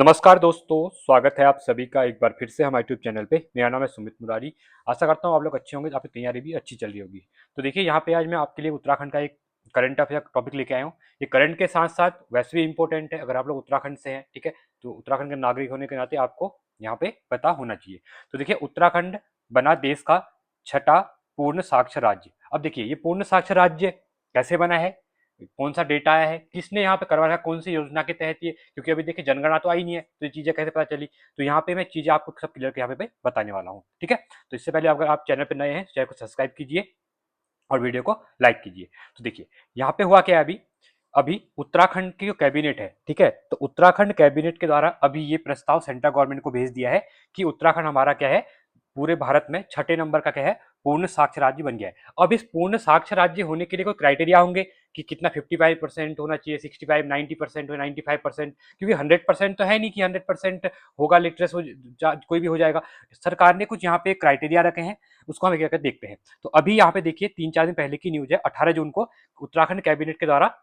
नमस्कार दोस्तों, स्वागत है आप सभी का एक बार फिर से हमारे यूट्यूब चैनल पे। मेरा नाम है सुमित मुरारी। आशा करता हूँ आप लोग अच्छे होंगे, आपकी तैयारी भी अच्छी चल रही होगी। तो देखिए यहाँ पे आज मैं आपके लिए उत्तराखंड का एक करंट अफेयर टॉपिक लेके आया हूँ। ये करंट के साथ साथ वैसे भी इंपॉर्टेंट है। अगर आप लोग उत्तराखंड से हैं, ठीक है, तो उत्तराखंड के नागरिक होने के नाते आपको यहाँ पे पता होना चाहिए। तो देखिए उत्तराखंड बना देश का छठा पूर्ण साक्षर राज्य। अब देखिए ये पूर्ण साक्षर राज्य कैसे बना है, कौन सा डेटा आया है, किसने यहाँ पे करवाया, कौन सी योजना के तहत ये, क्योंकि अभी देखिए जनगणना तो आई नहीं है, तो ये चीजें कैसे पता चली। तो यहाँ पे मैं चीजें आपको सब क्लियर यहाँ पे बताने वाला हूँ, ठीक है। तो इससे पहले अगर आप चैनल पे नए हैं, चैनल को सब्सक्राइब कीजिए और वीडियो को लाइक कीजिए। तो देखिए यहाँ पे हुआ क्या है, अभी अभी उत्तराखंड की जो कैबिनेट है, ठीक है, तो उत्तराखंड कैबिनेट के द्वारा अभी ये प्रस्ताव सेंट्रल गवर्नमेंट को भेज दिया है कि उत्तराखंड हमारा क्या है, पूरे भारत में छठे नंबर का क्या है, पूर्ण साक्षर राज्य बन गया है। अब इस पूर्ण साक्षर राज्य होने के लिए कोई क्राइटेरिया होंगे कि कितना 55% होना चाहिए, 65, 90% हो, 95%, क्योंकि 100% तो है नहीं कि 100% होगा लिटरेस हो कोई भी हो जाएगा। सरकार ने कुछ यहाँ पे क्राइटेरिया रखे हैं, उसको हम एक देखते हैं। तो अभी यहाँ पे देखिए 3-4 दिन पहले की न्यूज है, 18 जून को उत्तराखंड कैबिनेट के द्वारा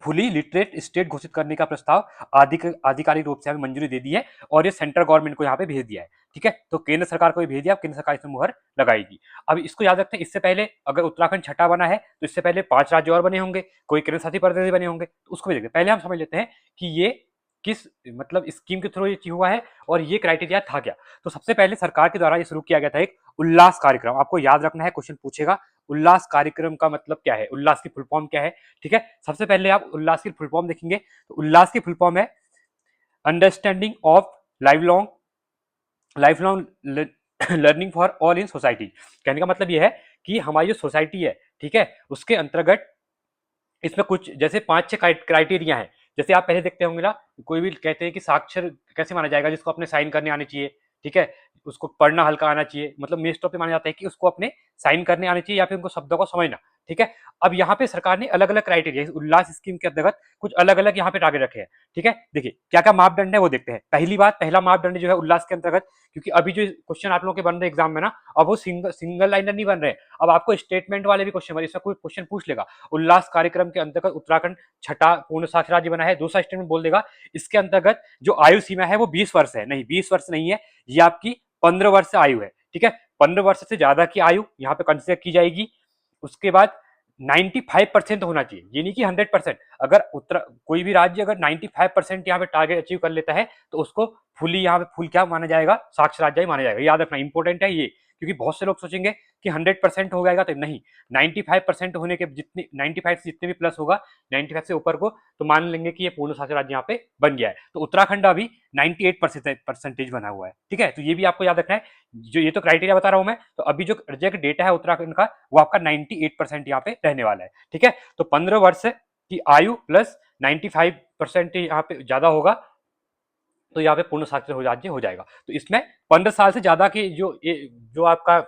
फुली लिटरेट स्टेट घोषित करने का प्रस्ताव आधिकारिक रूप से हमें मंजूरी दे दी है और ये सेंट्रल गवर्नमेंट को यहाँ पे भेज दिया है, ठीक है। तो केंद्र सरकार को भी भेज दिया, केंद्र सरकार इसमें मुहर लगाएगी। अब इसको याद रखते हैं, इससे पहले अगर उत्तराखंड छठा बना है तो इससे पहले 5 राज्य और बने होंगे, कोई केंद्र शासित प्रदेश बने होंगे, तो उसको भी देखते हैं। पहले हम समझ लेते हैं कि ये किस मतलब स्कीम के थ्रू ये हुआ है और ये क्राइटेरिया था क्या। तो सबसे पहले सरकार के द्वारा ये शुरू किया गया था एक उल्लास कार्यक्रम। आपको याद रखना है, क्वेश्चन पूछेगा उल्लास कार्यक्रम का मतलब क्या है, उल्लास की फुल फॉर्म क्या है, ठीक है। सबसे पहले आप उल्लास की फुल फॉर्म देखेंगे, तो उल्लास की फुल फॉर्म है understanding of life long learning for all in society. कहने का मतलब यह है कि हमारी जो सोसाइटी है, ठीक है, उसके अंतर्गत इसमें कुछ जैसे 5-6 क्राइटेरिया हैं। जैसे आप पहले देखते होंगे ना, कोई भी कहते हैं कि साक्षर कैसे माना जाएगा, जिसको अपने साइन करने आने चाहिए, ठीक है, उसको पढ़ना हल्का आना चाहिए, मतलब मेन स्टॉप पे माना जाता है कि उसको अपने साइन करने आने चाहिए या फिर उनको शब्दों को समझना, ठीक है। अब यहाँ पे सरकार ने अलग अलग क्राइटेरिया उल्लास स्कीम के अंतर्गत कुछ अलग अलग यहाँ पे टारगेट रखे हैं, ठीक है। देखिए क्या क्या मापदंड है वो देखते हैं। पहली बात, पहला मापदंड जो है उल्लास के अंतर्गत, क्योंकि अभी जो क्वेश्चन आप लोगों के बन रहे एग्जाम में ना, अब वो सिंगल लाइनर नहीं बन रहे, अब आपको स्टेटमेंट वाले भी क्वेश्चन, इसमें कोई क्वेश्चन पूछ लेगा उल्लास कार्यक्रम के अंतर्गत उत्तराखंड छठा पूर्ण साक्षर राज्य बना है, दूसरा स्टेटमेंट बोल देगा इसके अंतर्गत जो आयु सीमा है वो 20 वर्ष है, नहीं 20 वर्ष नहीं है, ये आपकी 15 वर्ष आयु है, ठीक है। 15 वर्ष से ज्यादा की आयु यहाँ पे कंसिडर की जाएगी। उसके बाद 95% होना चाहिए, ये नहीं कि 100%। अगर उत्तर कोई भी राज्य अगर 95% यहाँ पे टारगेट अचीव कर लेता है तो उसको फुली यहाँ पे फुल क्या माना जाएगा, साक्षर राज्य माना जाएगा। याद रखना इंपॉर्टेंट है ये, क्योंकि बहुत से लोग सोचेंगे कि 100% हो जाएगा, तो नहीं, 95% होने के जितनी 95 से जितने भी प्लस होगा, 95 से ऊपर को, तो मान लेंगे कि ये पूर्ण साक्षर राज्य यहाँ पे बन गया है। तो उत्तराखंड अभी 98% बना हुआ है, ठीक है। तो ये भी आपको याद रखना है, जो ये तो क्राइटेरिया बता रहा हूं मैं, तो अभी जो रिजेक्ट डेटा है उत्तराखंड का वो आपका 98% यहाँ पे रहने वाला है, ठीक है। तो 15 वर्ष की आयु प्लस 95% यहाँ पे ज्यादा होगा, तो यहाँ पे पूर्ण साक्षर राज्य हो जाएगा। तो इसमें 15 साल से ज्यादा की जो आपका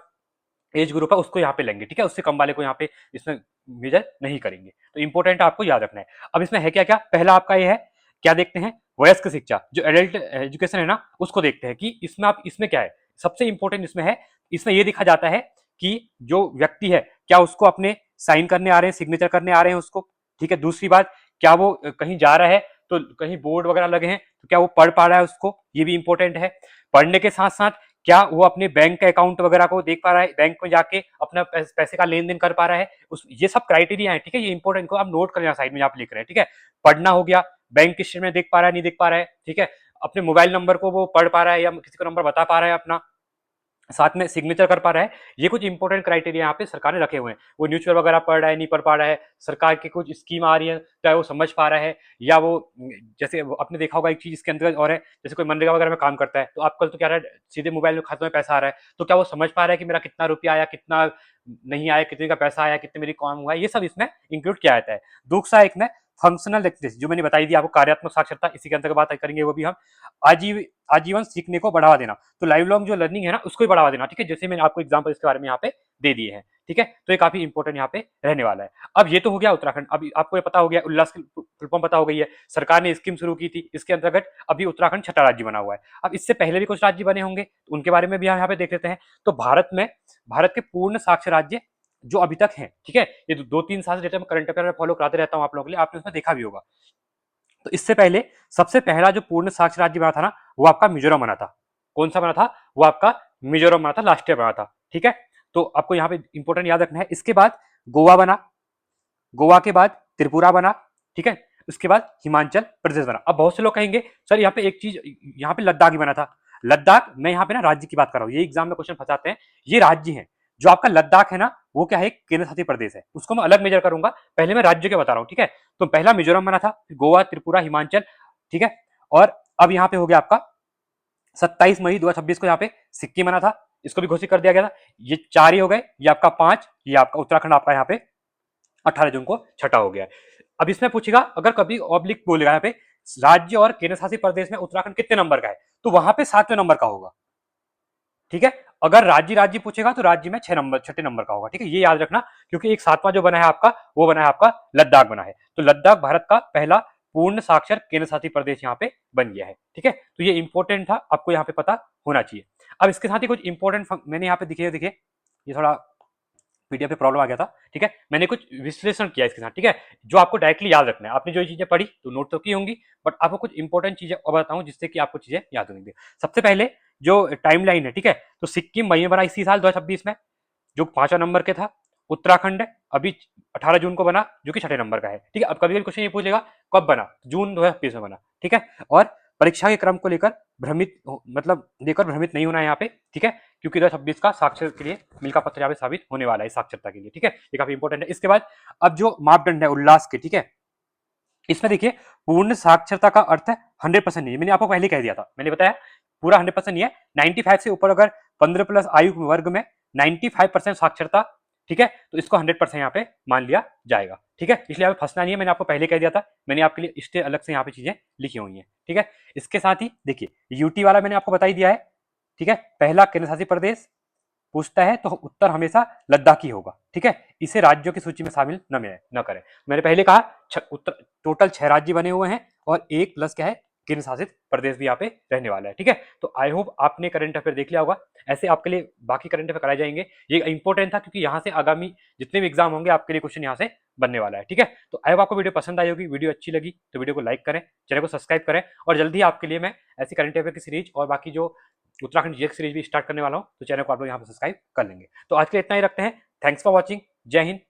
एज ग्रुप है उसको यहाँ पे लेंगे, ठीक है, उससे कम वाले को यहाँ पे इसमें मेजर नहीं करेंगे। तो इंपॉर्टेंट आपको याद रखना है। अब इसमें है क्या क्या, पहला आपका ये है, क्या देखते हैं, वयस्क शिक्षा, जो एडल्ट एजुकेशन है ना, उसको देखते हैं कि इसमें आप इसमें क्या है, सबसे इंपॉर्टेंट इसमें है, इसमें ये देखा जाता है कि जो व्यक्ति है क्या उसको अपने साइन करने आ रहे हैं, सिग्नेचर करने आ रहे हैं उसको, ठीक है। दूसरी बात, क्या वो कहीं जा रहा है तो कहीं बोर्ड वगैरह लगे हैं तो क्या वो पढ़ पा रहा है उसको, ये भी इंपॉर्टेंट है। पढ़ने के साथ साथ क्या वो अपने बैंक के अकाउंट वगैरह को देख पा रहा है, बैंक में जाके अपना पैसे का लेन देन कर पा रहा है, उस ये सब क्राइटेरिया है, ठीक है। ये इंपॉर्टेंट को आप नोट कर लेना, साइड में आप लिख रहे हैं, ठीक है। पढ़ना हो गया, बैंक किस में देख पा रहा है, नहीं देख पा रहा है, ठीक है। अपने मोबाइल नंबर को वो पढ़ पा रहा है या किसी को नंबर बता पा रहा है अपना, साथ में सिग्नेचर कर पा रहा है। ये कुछ इंपॉर्टेंट क्राइटेरिया यहाँ पे सरकार ने रखे हुए हैं। वो न्यूज़पेपर वगैरह पढ़ रहा है, नहीं पढ़ पा रहा है, सरकार की कुछ स्कीम आ रही है चाहे वो समझ पा रहा है, या वो जैसे आपने देखा होगा एक चीज इसके अंतर्गत और है, जैसे कोई मनरेगा वगैरह में काम करता है तो आपकल तो क्या रहा है, सीधे मोबाइल में खाते में पैसा आ रहा है, तो क्या वो समझ पा रहा है कि मेरा कितना रुपया आया, कितना नहीं आया, कितने का पैसा आया, कितने मेरी काम हुआ है, ये सब इसमें इंक्लूड किया जाता है। दूसरा एक में फंक्शनल लिटरेसी, जो मैंने बताई दी आपको, कार्यात्मक साक्षरता, इसी के अंतर्गत बात करेंगे वो भी हम। आजीवन सीखने को बढ़ावा देना, तो लाइफ लॉन्ग जो लर्निंग है ना उसको भी बढ़ावा देना, ठीक है। जैसे मैंने आपको एग्जांपल इसके बारे में यहाँ पे दे दिए हैं, ठीक है। तो ये काफी इंपॉर्टेंट यहाँ पे रहने वाला है। अब ये तो हो गया उत्तराखंड, अभी आपको ये पता हो गया, उल्लास की फुल फॉर्म पता हो गई है, सरकार ने स्कीम शुरू की थी, इसके अंतर्गत अभी उत्तराखंड छठा राज्य बना हुआ है। अब इससे पहले भी कुछ राज्य बने होंगे, तो उनके बारे में भी हम यहाँ पे देख लेते हैं। तो भारत के पूर्ण साक्षर राज्य जो अभी तक हैं, ठीक है, ये 2-3 साल से डेटा में करंट अफेयर में फॉलो कराते रहता हूँ आप लोगों के लिए, आपने उसमें देखा भी होगा। तो इससे पहले सबसे पहला जो पूर्ण साक्षर राज्य बना था ना, वो आपका मिजोरम बना था। कौन सा बना था? वो आपका मिजोरम बना था, लास्ट ईयर बना था। ठीक है, तो आपको यहाँ पे इंपॉर्टेंट याद रखना है। इसके बाद गोवा बना, गोवा के बाद त्रिपुरा बना, ठीक है, उसके बाद हिमाचल प्रदेश बना। अब बहुत से लोग कहेंगे सर यहाँ पे एक चीज, यहाँ पे लद्दाख ही बना था। लद्दाख, मैं यहाँ पे ना राज्य की बात कर रहा हूँ, ये एग्जाम में क्वेश्चन फंसाते हैं। ये राज्य है, जो आपका लद्दाख है ना, वो क्या है? केंद्र शासित प्रदेश है, उसको मैं अलग मेजर करूंगा। पहले मैं राज्य के बता रहा हूँ, ठीक है। तो पहला मिजोरम बना था, गोवा, त्रिपुरा, हिमाचल, ठीक है। और अब यहाँ पे हो गया आपका 27 मई 2026 को यहाँ पे सिक्किम बना था, इसको भी घोषित कर दिया गया था। ये 4 ही हो गए, ये आपका 5, ये आपका उत्तराखंड आपका यहाँ पे 18 जून को छठा हो गया है। अब इसमें पूछेगा, अगर कभी ऑब्लिक बोलेगा यहाँ पे राज्य और केंद्र शासित प्रदेश में उत्तराखंड कितने नंबर का है, तो वहां पे 7वें नंबर का होगा, ठीक है। अगर राज्य राज्य पूछेगा तो राज्य में 6 नंबर का होगा, ठीक है, ये याद रखना। क्योंकि एक 7वां जो बना है आपका, वो बना है आपका लद्दाख बना है। तो लद्दाख भारत का पहला पूर्ण साक्षर केंद्र शासित प्रदेश यहाँ पे बन गया है, ठीक है। तो ये इंपॉर्टेंट था, आपको यहाँ पे पता होना चाहिए। अब इसके साथ ही कुछ इंपॉर्टेंट मैंने यहाँ पे दिखे, ये थोड़ा पीडीएफ पे प्रॉब्लम आ गया था, ठीक है। मैंने कुछ विश्लेषण किया इसके साथ, ठीक है, जो आपको डायरेक्टली याद रखना है। आपने जो ये चीजें पढ़ी तो नोट तो की होंगी, बट आपको कुछ इंपॉर्टेंट चीजें और बताऊं जिससे कि आपको चीजें याद होंगी। सबसे पहले जो टाइमलाइन है, ठीक है, तो सिक्किम मई में बना इसी साल 2026 में, जो 5वां नंबर के था। उत्तराखंड अभी 18 जून को बना, जो कि 6 नंबर का है, ठीक है। अब कभी कभी क्वेश्चन ये पूछेगा कब बना, जून 2026 में बना, ठीक है। और परीक्षा के क्रम को लेकर भ्रमित नहीं होना है यहाँ पे, ठीक है, क्योंकि 2026 का साक्षर के लिए मिल्खा पत्र यहाँ पे साबित होने वाला है साक्षरता के लिए, ठीक है, ये काफी इंपॉर्टेंट है। इसके बाद अब जो मापदंड है उल्लास के, ठीक है, इसमें देखिए पूर्ण साक्षरता का अर्थ है 100% नहीं है। मैंने आपको पहले कह दिया था, मैंने बताया पूरा 100% नहीं है। 95 से ऊपर अगर 15 प्लस आयु वर्ग में 95% साक्षरता, ठीक है, तो इसको 100% यहाँ पे मान लिया जाएगा, ठीक है। इसलिए आप फंसना नहीं है, मैंने आपको पहले कह दिया था। मैंने आपके लिए इससे अलग से यहाँ पे चीजें लिखी हुई हैं, ठीक है। इसके साथ ही देखिए यूटी वाला मैंने आपको बता ही दिया है, ठीक है। पहला केंद्र शासित प्रदेश पूछता है तो उत्तर हमेशा लद्दाखी होगा, ठीक है। इसे राज्यों की सूची में शामिल न करें। मैंने पहले कहा उत्तर टोटल 6 राज्य बने हुए हैं और एक प्लस क्या है, केंद्र शासित प्रदेश भी यहाँ पे रहने वाला है, ठीक है। तो आई होप आपने करंट अफेयर देख लिया होगा। ऐसे आपके लिए बाकी करंट अफेयर कराए जाएंगे। ये इंपॉर्टेंट था क्योंकि यहाँ से आगामी जितने भी एग्जाम होंगे आपके लिए क्वेश्चन यहाँ से बनने वाला है, ठीक है। तो आई होप आपको वीडियो पसंद आई होगी। वीडियो अच्छी लगी तो वीडियो को लाइक करें, चैनल को सब्सक्राइब करें, और जल्दी आपके लिए मैं ऐसी करंट अफेयर की सीरीज और बाकी जो उत्तराखंड जीएस सीरीज भी स्टार्ट करने वाला हूँ, तो चैनल को आप लोग यहाँ पर सब्सक्राइब कर लेंगे। तो आज के लिए इतना ही रखते हैं। Thanks for watching. जय हिंद,